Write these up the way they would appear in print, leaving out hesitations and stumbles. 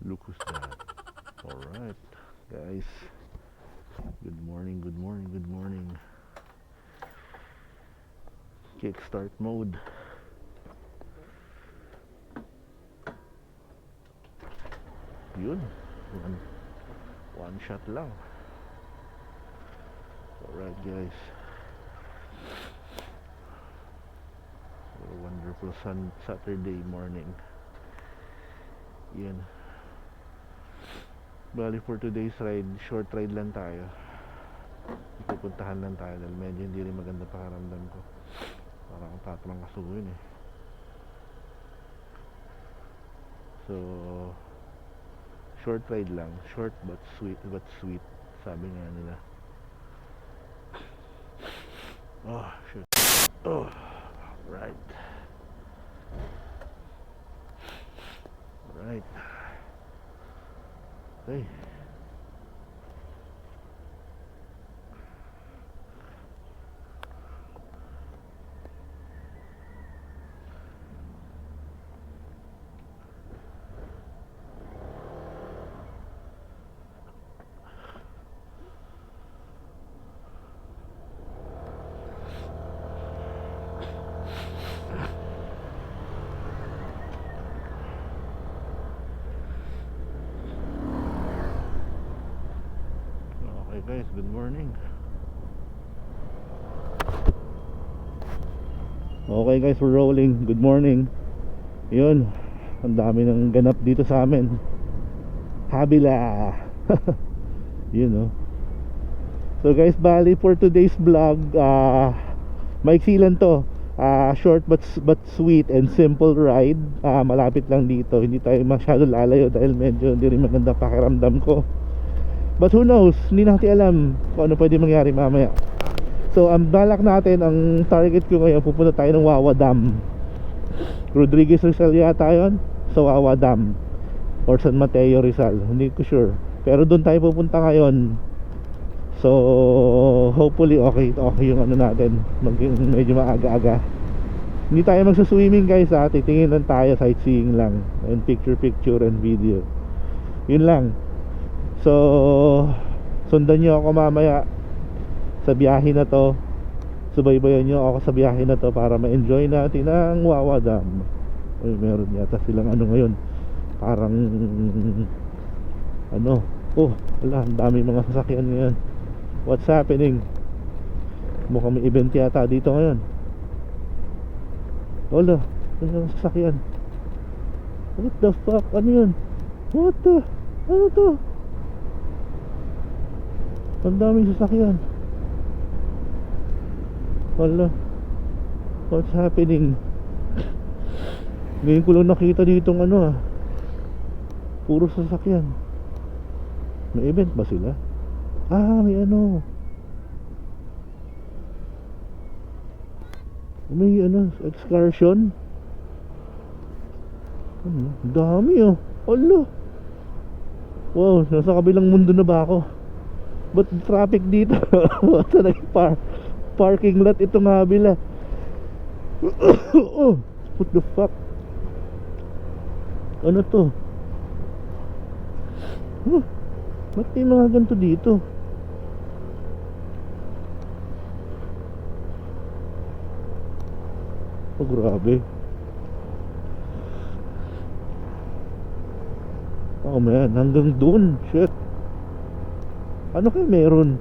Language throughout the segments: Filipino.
Look who's that. Alright, guys. Good morning, good morning, good morning. Kickstart mode. Yun. One, one shot lang. Alright, guys. A wonderful Saturday morning. Yan. Bali for today's ride, short ride lang tayo. Pupuntahan lang tayo dahil medyo hindi rin maganda pakiramdam ko. Parang tatlong kasuguin eh. So, short ride lang. Short but sweet. Sabi nga nila. Oh, shit. Oh, right. Right. Hey. Okay guys, good morning. Okay guys, we're rolling. Good morning. Yun, ang dami ng ganap dito sa amin. Habila. Yun no. So guys, bali for today's vlog, maiksi lang to. Short but sweet and simple ride. Malapit lang dito. Hindi tayo masyado lalayo dahil medyo hindi rin maganda pakiramdam ko. But who knows, hindi natin alam kung ano pwede mangyari mamaya. So ang balak natin, ang target ko ngayon, pupunta tayo ng Wawa Dam. Rodriguez Rizal yata yun. So Wawa Dam or San Mateo Rizal, hindi ko sure. Pero doon tayo pupunta ngayon. So hopefully okay yung ano natin, medyo maaga-aga. Hindi tayo magsuswimming guys ha, titingin lang tayo, sightseeing lang, and picture and video. Yun lang. So sundan nyo ako mamaya sa biyahe na to. Subaybayan nyo ako sa biyahe na to para ma-enjoy natin ang Wawa Dam. Uy, meron yata silang ano ngayon, parang ano, oh wala, ang dami mga sasakyan ngayon. What's happening? Mukhang may event yata dito ngayon. Wala, ano yung sasakyan? What the fuck? Ano yun? What the? Ano to? Ang daming sasakyan. Wala, what's happening? Ngayon ko lang nakita ditong ano puro sasakyan. May event ba sila? May ano, may ano, excursion. Ano? Dami oh. Wala. Wow, nasa kabilang mundo na ba ako? Ba't traffic dito? Sa parking lot ito nga bila. Oh, what the fuck? Ano to? Ba't may mga ganito dito? Oh, grabe. Oh man, hanggang doon. Shit. Ano kayo meron?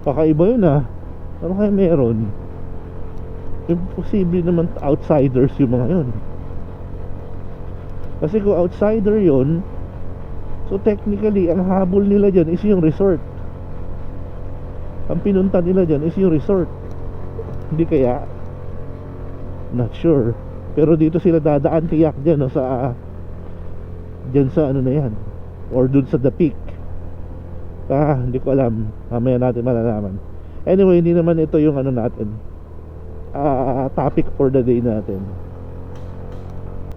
Kakaiba yun Ano kayo meron? Imposible naman outsiders yung mga yun. Kasi kung outsider yun, so technically ang habol nila dyan is yung resort. Ang pinunta nila dyan is yung resort. Hindi kaya? Not sure. Pero dito sila dadaan tiyak dyan dyan sa ano na yan, or dun sa The Peak. Hindi ko alam. Mamaya natin malalaman. Anyway, hindi naman ito yung ano natin, topic for the day natin.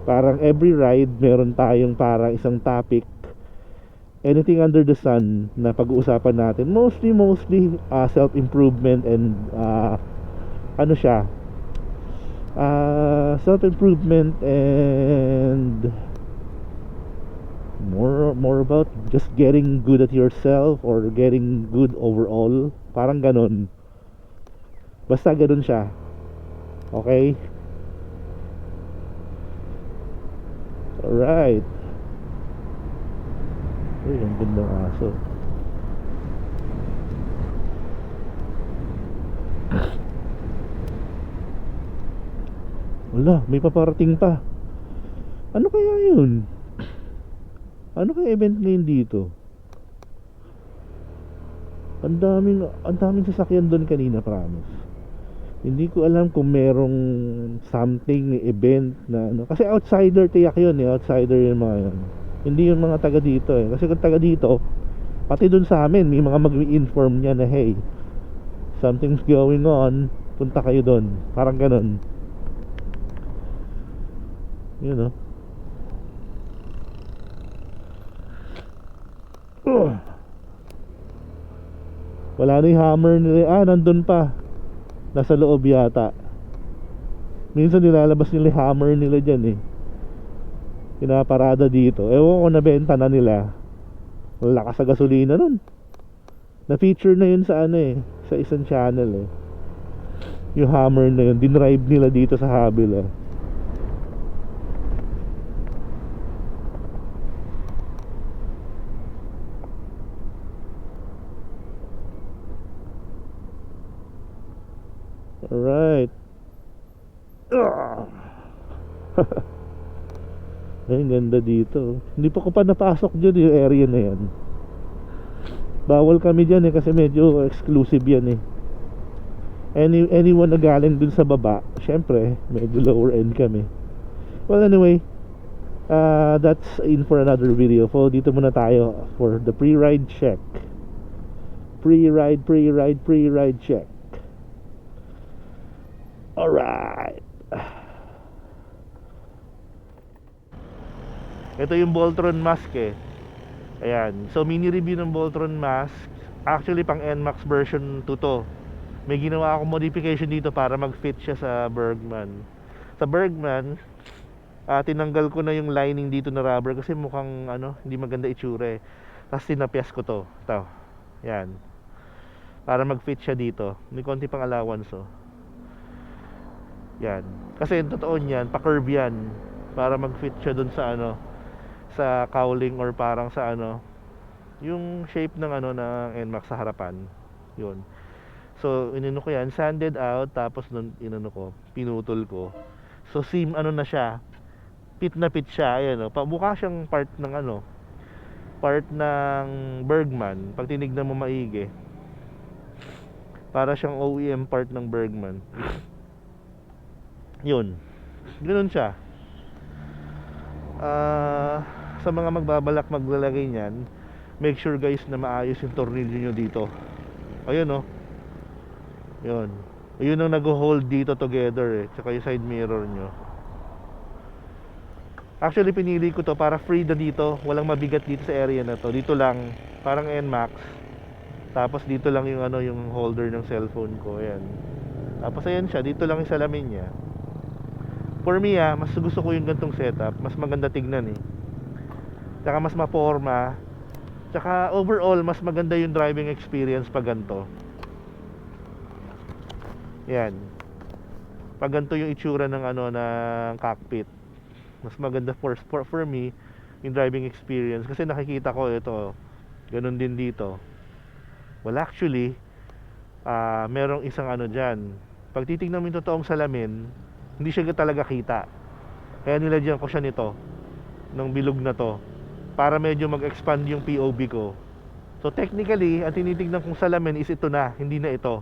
Parang every ride meron tayong parang isang topic, anything under the sun na pag-uusapan natin. Mostly self-improvement and ano siya, self-improvement and more about just getting good at yourself or getting good overall, parang ganun. Basta ganun siya. Okay? Alright. Uy, ang ganda ng aso. Wala, may paparating pa. Ano kaya yun? Ano kaya event ngayon dito? Ang daming sasakyan doon kanina, promise. Hindi ko alam kung merong something event na ano. Kasi outsider tiyak yun eh. Outsider yung mga yun. Hindi yung mga taga dito eh. Kasi kung taga dito, pati dun sa amin, may mga mag-inform niya na, hey, something's going on, punta kayo dun. Parang ganun. You know. Wala na yung hammer nila. Nandun pa. Nasa loob yata. Minsan nilalabas nila yung hammer nila dyan eh. Pinaparada dito. Ewan ko, nabenta na nila. Lakas sa gasolina nun. Na-feature na yun sa ano eh, sa isang channel eh. Yung hammer na yun, dinrive nila dito sa Habila. Alright. Ay, ganda dito. Hindi pa ko pa napasok dyan yung area na yan. Bawal kami dyan eh, kasi medyo exclusive yan eh. Anyone na galing dun sa baba, syempre medyo lower end kami. Well anyway, that's in for another video. So dito muna tayo for the pre-ride check. Pre-ride check. Alright. Ito yung Voltron mask eh. Ayan. So mini review ng Voltron mask. Actually pang NMAX version 2 to. May ginawa akong modification dito para mag-fit siya sa Bergman. Sa Bergman, tinanggal ko na yung lining dito na rubber kasi mukhang ano, hindi maganda itsura eh. Tapos tinapyas ko to. Ito. Yan. Para mag-fit siya dito. May konti pang allowance oh. Yan. Kasi yung totoo niyan, pa-curve yan. Para mag-fit siya dun sa ano, sa cowling or parang sa ano, yung shape ng ano ng NMAX sa harapan. Yun. So, inano ko yan, sanded out, tapos nun, inano ko, pinutol ko. So, seam ano na siya, pit na pit siya, ayan o. Mukha siyang part ng ano, part ng Bergman. Pag tinignan mo maigi, para siyang OEM part ng Bergman. Yun. Ganun siya. Sa mga magbabalak maglalagay niyan, make sure guys na maayos yung tornilyo nyo dito. Ayun o. Yun. Yun ang nag-hold dito together eh. Tsaka yung side mirror nyo. Actually pinili ko to para free na dito. Walang mabigat dito sa area na to. Dito lang, parang NMAX. Tapos dito lang yung ano, yung holder ng cellphone ko. Ayan. Tapos ayan siya, dito lang yung salamin niya. For me mas gusto ko yung gantong setup. Mas maganda tignan eh. Tsaka mas maporma. Tsaka overall mas maganda yung driving experience pag ganito. Yan. Pag ganito yung itsura ng ano, ng cockpit, mas maganda for me yung driving experience. Kasi nakikita ko ito, ganun din dito. Well actually, merong isang ano dyan. Pag titignan mo yung totoong salamin, hindi siya talaga kita. Kaya nilagyan ko siya nito, ng bilog na to, para medyo mag-expand yung POV ko. So technically, ang tinitignan kong salamin is ito na, hindi na ito.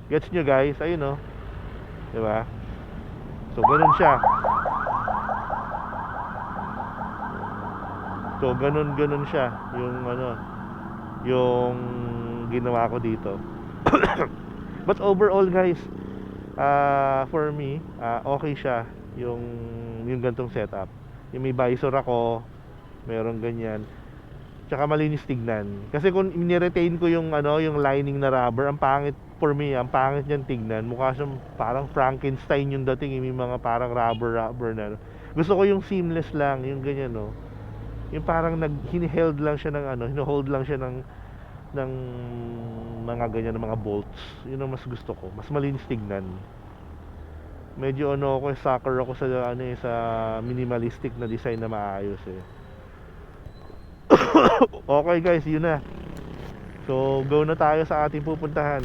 Gets nyo guys? Ayun o. Diba? So ganun siya. So ganun siya. Yung ano, yung ginawa ko dito. But overall guys, for me, okay siya yung gantong setup. Yung may visor ako, merong ganyan. Tsaka malinis tignan. Kasi kung ni-retain ko yung ano, yung lining na rubber, ang pangit for me, ang pangit niyan tignan. Mukha siyang parang Frankenstein yung dating, may mga parang rubber na. Gusto ko yung seamless lang, yung ganyan, no. Yung parang hiniheld lang siya ng hinohold lang siya ng mga ganyan, ng mga bolts. Yun ang mas gusto ko. Mas malinis tignan. Medyo sucker ako sa sa minimalistic na design na maayos eh. Okay guys, yun na. So, go na tayo sa ating pupuntahan.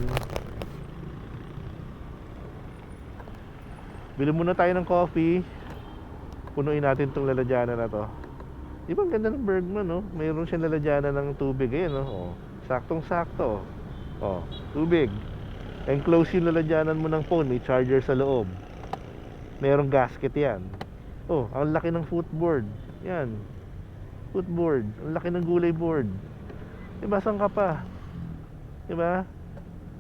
Bili muna tayo ng coffee. Punuin natin tong lalagyanan na to. Di ba ang ganda ng Bergman, no? Mayroon siyang lalagyanan ng tubig. Ayan, no? Oh, saktong-sakto. Oh, tubig. Enclose yung lalagyanan mo ng phone. May charger sa loob. Mayroong gasket yan. Oh, ang laki ng footboard. Yan. Footboard. Ang laki ng gulay board. Diba, saan ka pa? Diba?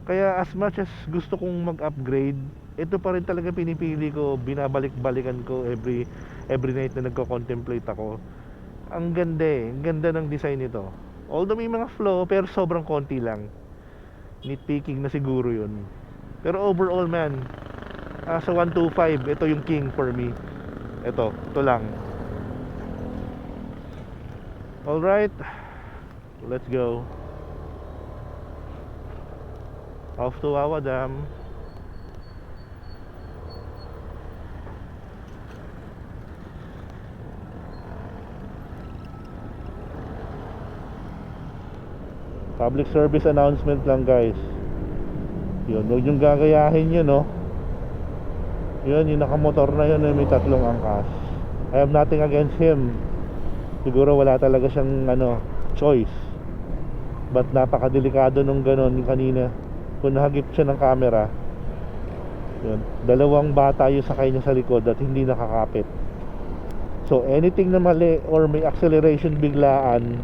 Kaya as much as gusto kong mag-upgrade, ito pa rin talaga pinipili ko. Binabalik-balikan ko every night na nagko-contemplate ako. Ang ganda eh. Ang ganda ng design nito. Although may mga flaw, pero sobrang konti lang. Nitpicking na siguro yun. Pero overall man, sa 125, ito yung king for me. Ito lang. Alright, let's go. Off to Wawa Dam. Public service announcement lang guys. Yun, huwag yung gagayahin yun, no. Yun, yung nakamotor na yun, may 3 angkas. I have nothing against him. Siguro wala talaga siyang choice. But napakadelikado nung ganon yung kanina. Kung nahagip siya ng camera, yun, 2 bata yung sakay niya sa likod at hindi nakakapit. So anything na mali or may acceleration biglaan,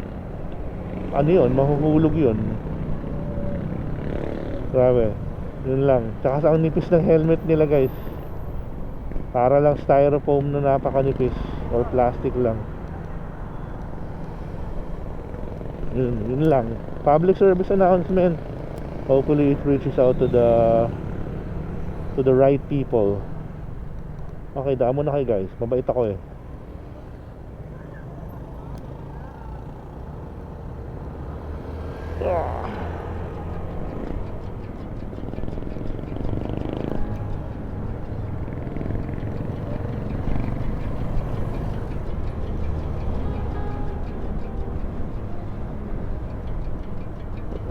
yun, mahuhulog yun. Grabe. Yun lang. Tsaka sa ang nipis ng helmet nila guys, para lang styrofoam na napakanipis or plastic lang. Yun lang. Public service announcement. Hopefully it reaches out to the right people. Okay, daan muna kayo guys. Mabait ako eh.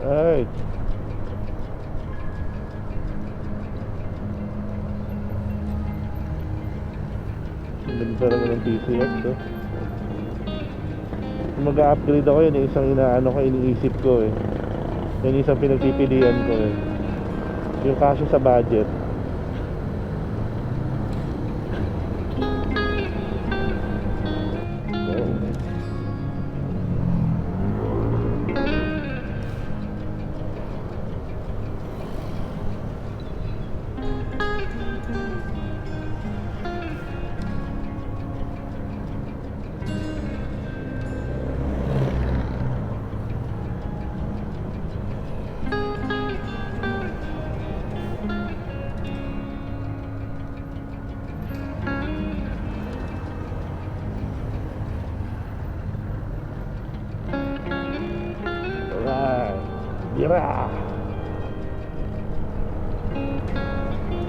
Alright. Ganda naman ng TCX oh. Kung mag-upgrade ako yun, isang iniisip ko eh. Yan isang pinagpipilian ko eh. Yung kasya sa budget.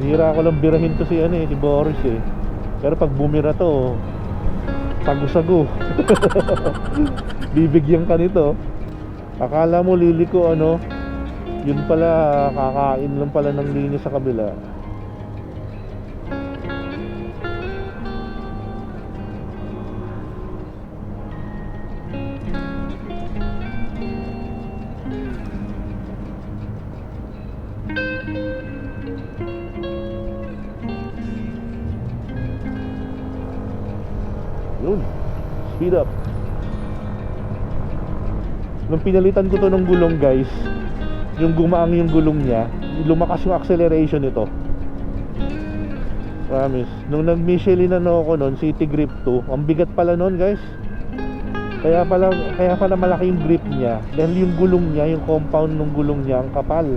Bira ko lang birahin to si Boris eh. Pero pag bumira to, sagu-sagu. Bibigyan ka nito. Akala mo liliko yun pala kakain lang pala ng linya sa kabila. Yun, speed up. Nung pinalitan ko to ng gulong guys, yung gumaang yung gulong niya, lumakas yung acceleration nito. Promise. Nung nag-Michelin ako noon, City Grip 2, ang bigat pala noon guys. Kaya pala malaki yung grip niya. Dahil yung gulong niya, yung compound ng gulong niya, ang kapal.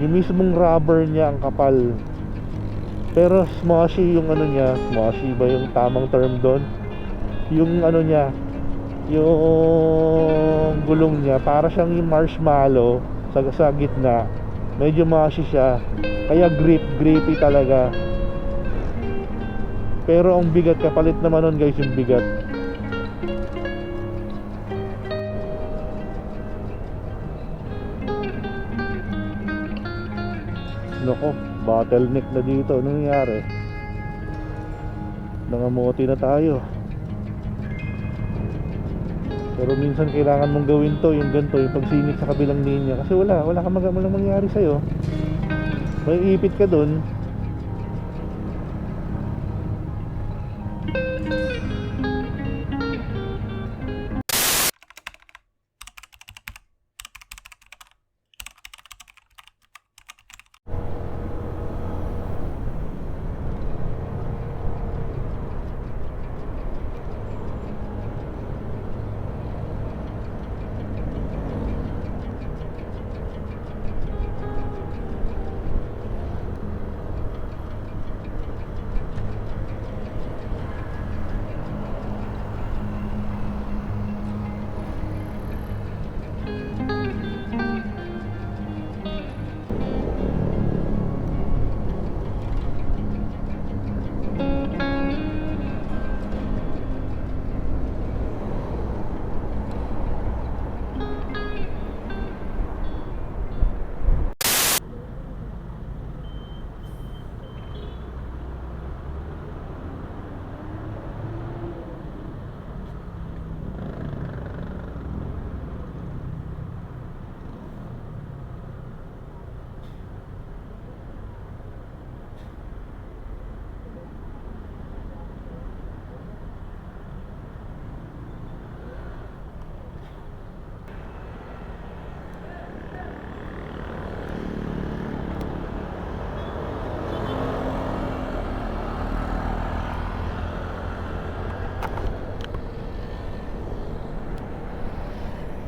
Yung mismong rubber niya ang kapal. Pero smushy yung ano niya. Smushy ba yung tamang term doon? Yung ano niya, yung gulong niya para siyang yung marshmallow sa gitna. Medyo mushy siya. Kaya grippy talaga. Pero ang bigat, kapalit naman nun guys yung bigat. Nako, bottleneck na dito. Ano nangyari? Nangamuti na tayo. Pero minsan kailangan mong gawin to, yung ganito, yung pagsingit sa kabilang linya. Kasi wala kang walang mangyari sa'yo. May ipit ka dun.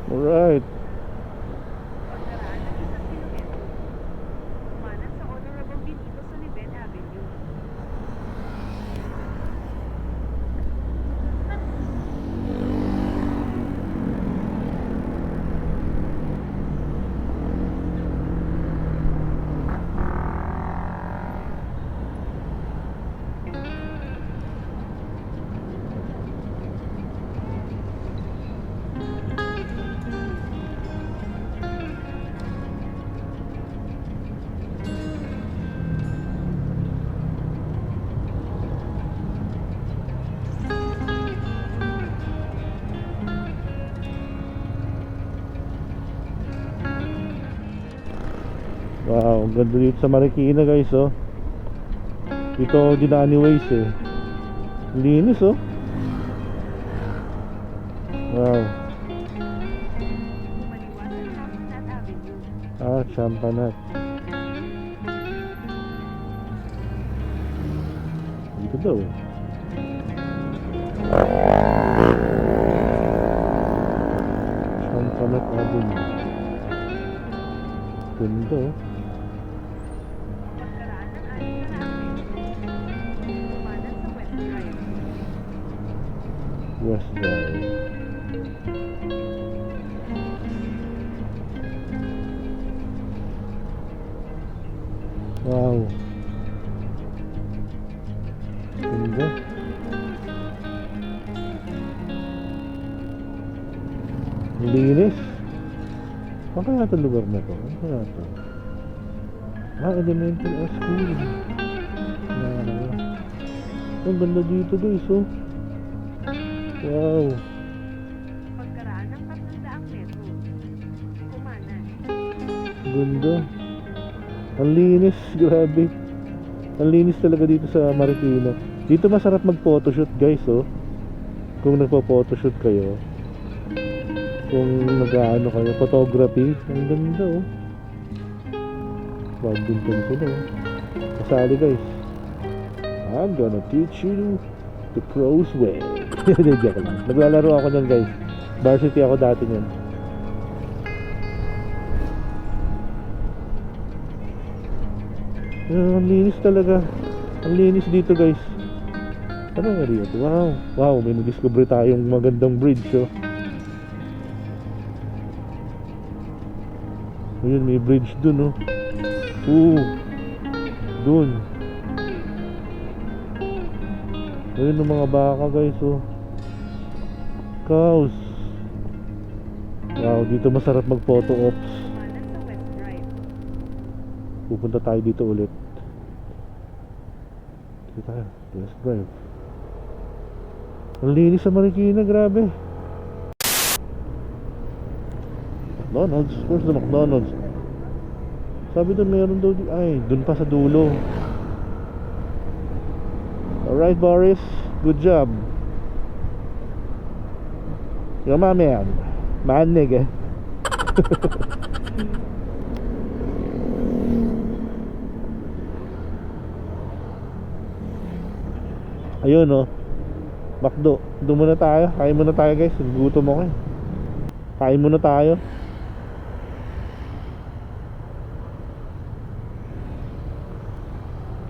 Alright. Pagkaraan ng 1 kilometro, kumanan sa Honorable Benito Soliven Avenue. Wow, ang ganda dito sa Marikina guys, oh. Ito dinaan ni Waze eh. Linis, oh. Wow. Kumaliwa sa Champagnat Avenue. Champagnat. Dito daw eh. Champagnat Avenue. Ganda, oh. Pagkaraan ng 6 na Avenue, kumanan sa West Drive. West Drive. Wow. Ganda. Linis. Saan kaya ito lugar na to? Ano kaya ito? Elemental School. Ang ganda dito guys, oh. Wow. Pagkaraan ng 300 metro, kumanan. Ganda. Ang linis, grabe. Ang linis talaga dito sa Marikina. Dito masarap mag-photoshoot guys, oh. Kung nagpo-photoshoot kayo. Kung nag-ano kayo, photography. Ang ganda, oh. Wag din po sila, oh. Kasali guys. I'm gonna teach you the pros way. Joke lang. Naglalaro ako dyan guys. Varsity ako dati nyan. Ang linis talaga. Ang linis dito guys. Anong area to? Wow. Wow, may nadiscover tayong magandang bridge oh. Ayun, may bridge dun oh. Dun. Ayun yung mga baka guys oh. Cows. Wow, dito masarap mag photo ops. Kumanan sa West Drive. Pupunta tayo dito ulit. Dito tayo, let's drive. Ang linis sa Marikina, grabe. McDonald's, where's the McDonald's? Sabi doon meron daw, ay, doon pa sa dulo. Alright Boris, good job. You're my man. Manig eh. Ayun oh, McDo. Doon muna tayo. Kain muna tayo guys. Gutom ako eh. Kain muna tayo.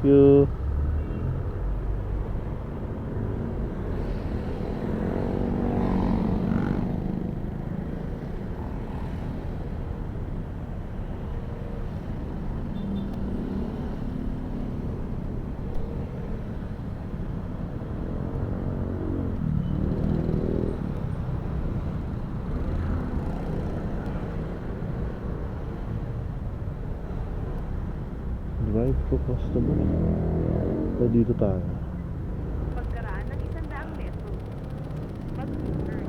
You. Drive to customer. O dito tayo. Pagkaraan ng 100 metro. Mag-turn.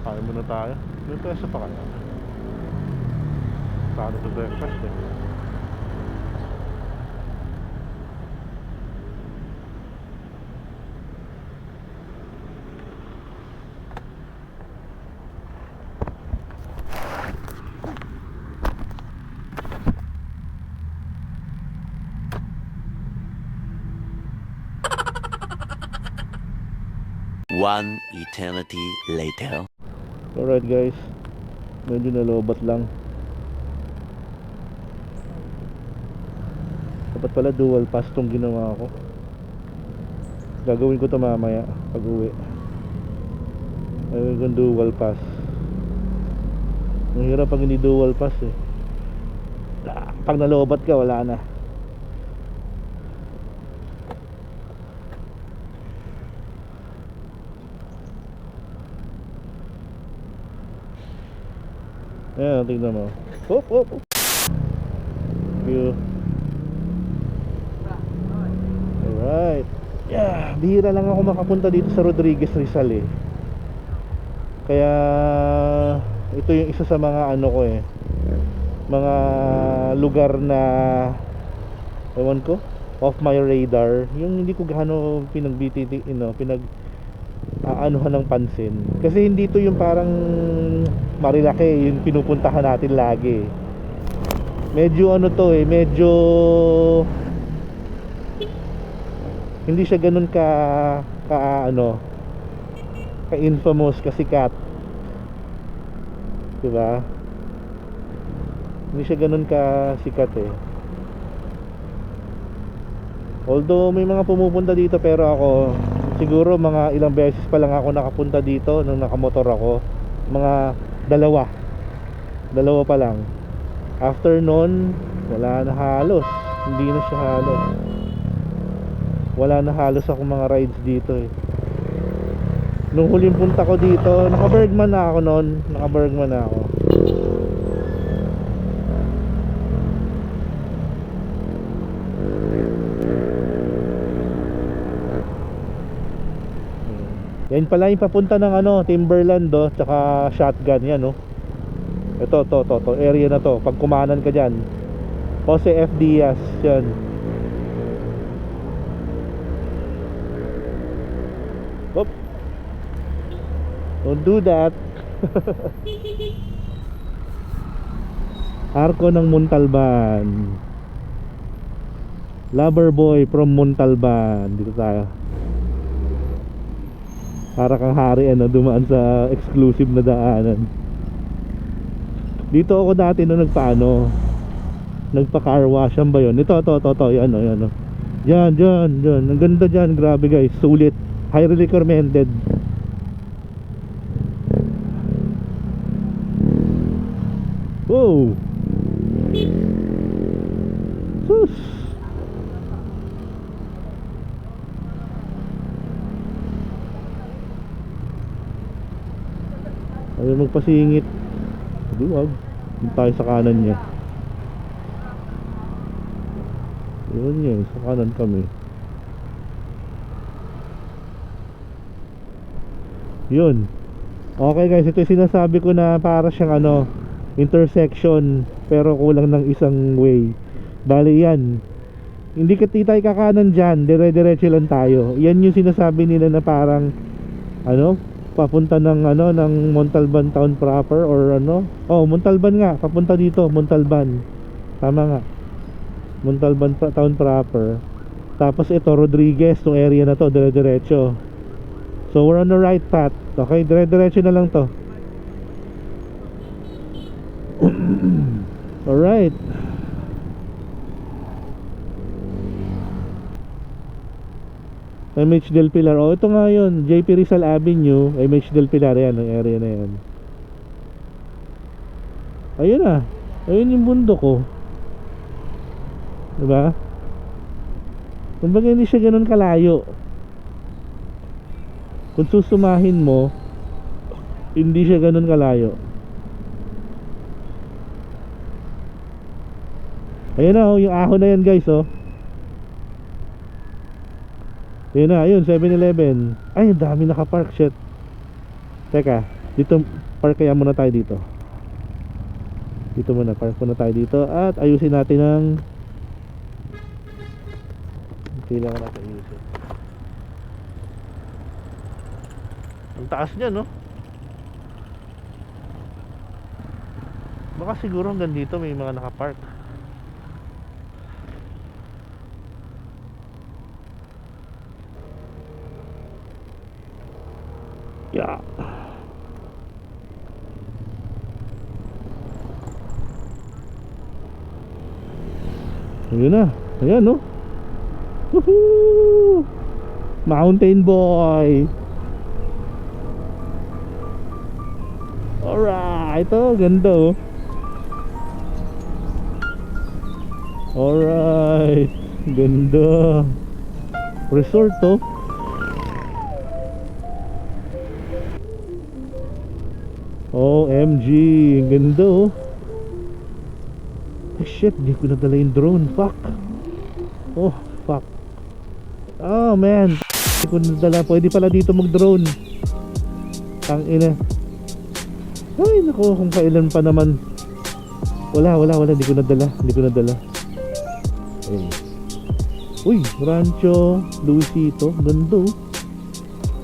Kain muna tayo. May pesa pa kaya? Paano to breakfast eh? One eternity later. Alright guys, medyo nalobat lang. Dapat pala dual pass tong ginawa ko. Gagawin ko to mamaya pag uwi. Gagawin ko dual pass. Ang hirap pag hindi dual pass eh. Pag nalobat ka wala na. Ayan, tignan mo. Hop, hop, hop. View. Alright. Yeah, bihira lang ako makapunta dito sa Rodriguez Rizal eh. Kaya ito yung isa sa mga ano ko eh, mga lugar na ewan ko, off my radar. Yung hindi ko gaano pinagbititi, aanuhan ng pansin. Kasi hindi to yung parang Marilake yung pinupuntahan natin lagi. Medyo ano to eh, medyo hindi siya ganun ka infamous, kasikat. Diba? Hindi siya ganun ka sikat eh. Although may mga pumupunta dito, pero ako siguro mga ilang beses pa lang ako nakapunta dito nung nakamotor ako. Mga dalawa pa lang. After nun, wala na halos. Hindi na siya halos. Wala na halos ako mga rides dito eh. Nung huling punta ko dito, naka-Bergman na ako noon. Naka-Bergman na ako. Yan pala yung papunta ng Timberland do, tsaka Shotgun yan no. Ito area na to. Pag kumanan ka diyan, Jose F. Diaz yan. Hop. Don't do that. Arko ng Montalban. Lover boy from Montalban. Dito tayo. Para kang hari ano, dumaan sa exclusive na daanan. Dito ako dati nung nagpa car wash. Yan ba yun? Ito, yan o, yan o. Yan. Ang ganda dyan, grabe guys, sulit. Highly recommended. Wow. Sus. Ayaw magpasingit. Duwag. Doon tayo sa kanan niya. Yun yun, sa kanan kami. Yun. Okay guys, ito yung sinasabi ko na para siyang intersection, pero kulang ng isang way. Bali yan, hindi tayo kakanan dyan, dire-diretso lang tayo. Yan yung sinasabi nila na parang papunta ng ng Montalban town proper, or Montalban nga, papunta dito, Montalban. Tama nga, Montalban town proper. Tapos ito Rodriguez, tong area na to, dire-diretso. So we're on the right path. Okay, dire-diretso na lang to. Alright. MH Del Pilar. Oh, ito nga yun, JP Rizal Avenue, MH Del Pilar. Yan, ang area na yan. Ayun na. Ayun yung bundok ko. Diba? Kumbaga hindi siya ganun kalayo. Kung susumahin mo, hindi siya ganun kalayo. Ayun na, oh, yung ahon na yan guys, oh. Ayun na, ayun, 7-Eleven. Ay, ang dami nakapark, shit. Teka, dito, park kaya muna tayo dito. Dito muna, park muna tayo dito. At ayusin natin ang kailangan natin ayusin. Ang taas niya, no? Baka siguro hanggang dito may mga nakapark. Yeah. Ayun na. Ayan, no? Woohoo! Mountain boy. Alright. Ito, ganda, oh. Alright. Ganda. Resort, oh. OMG, ganda, oh. Oh shit, di ko nadala yung drone. Fuck. Oh, fuck. Oh man, di ko nadala. Pwede pala dito mag drone. Tangina. Ay nako, kung kailan pa naman. Wala, di ko nadala. Ay. Uy, Rancho Luisito, ganda, oh.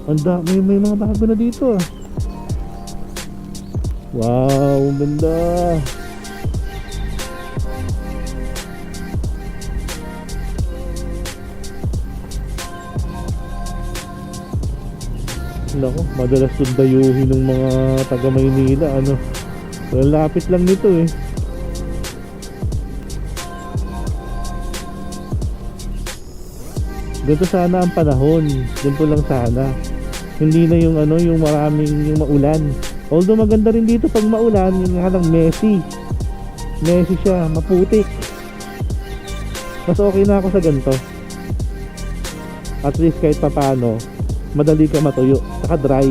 Anda, may mga bago na dito, ah. Wow, ganda. Nako, madalas sundayuhin ng mga taga Maynila, lapit lang nito, eh. Ganito sana ang panahon. Ganito lang sana. Hindi na yung yung maraming yung maulan. Although maganda rin dito pag maulan, yung nga lang messy siya, maputik. Mas okay na ako sa ganito. At least kahit papano, madali ka matuyo, saka dry.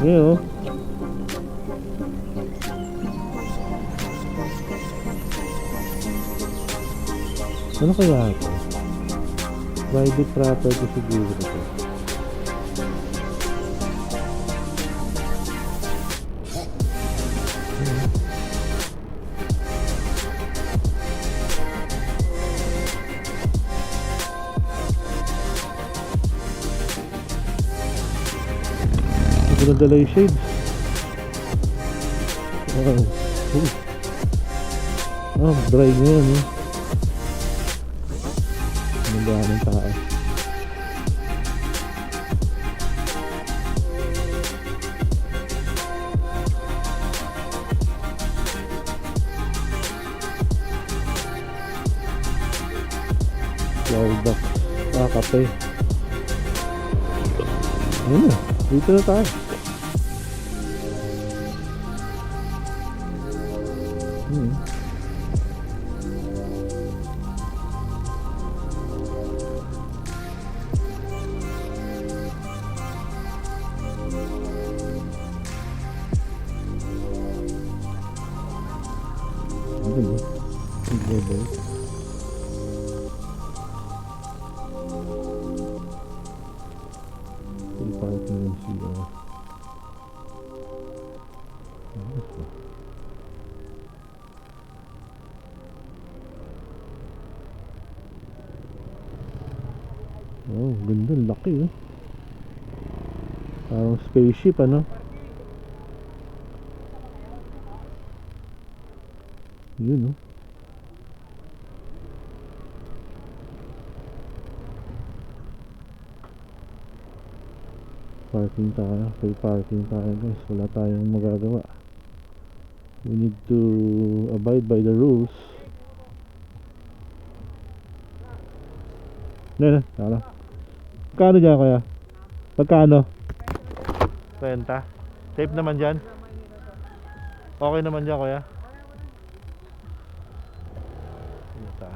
Ngayon, oh. Ano kaya ito? Private property siguro ito. Hindi ko nadala yung shades. Wow. Oh, dry ngayon, eh. Ang daming tao. Starbucks. Kape. Ayun na. Dito na tayo. Ano ba? Global. Parking ng CR. Oh, ganda, laki eh. Parang spaceship ano. Yun oh. Parking tayo, free parking tayo guys, wala tayong magagawa. We need to abide by the rules. Nene, tara. Pagkano dyan kaya? Pagkano? 20? Tape naman dyan? Okay naman dyan kuya? Ito.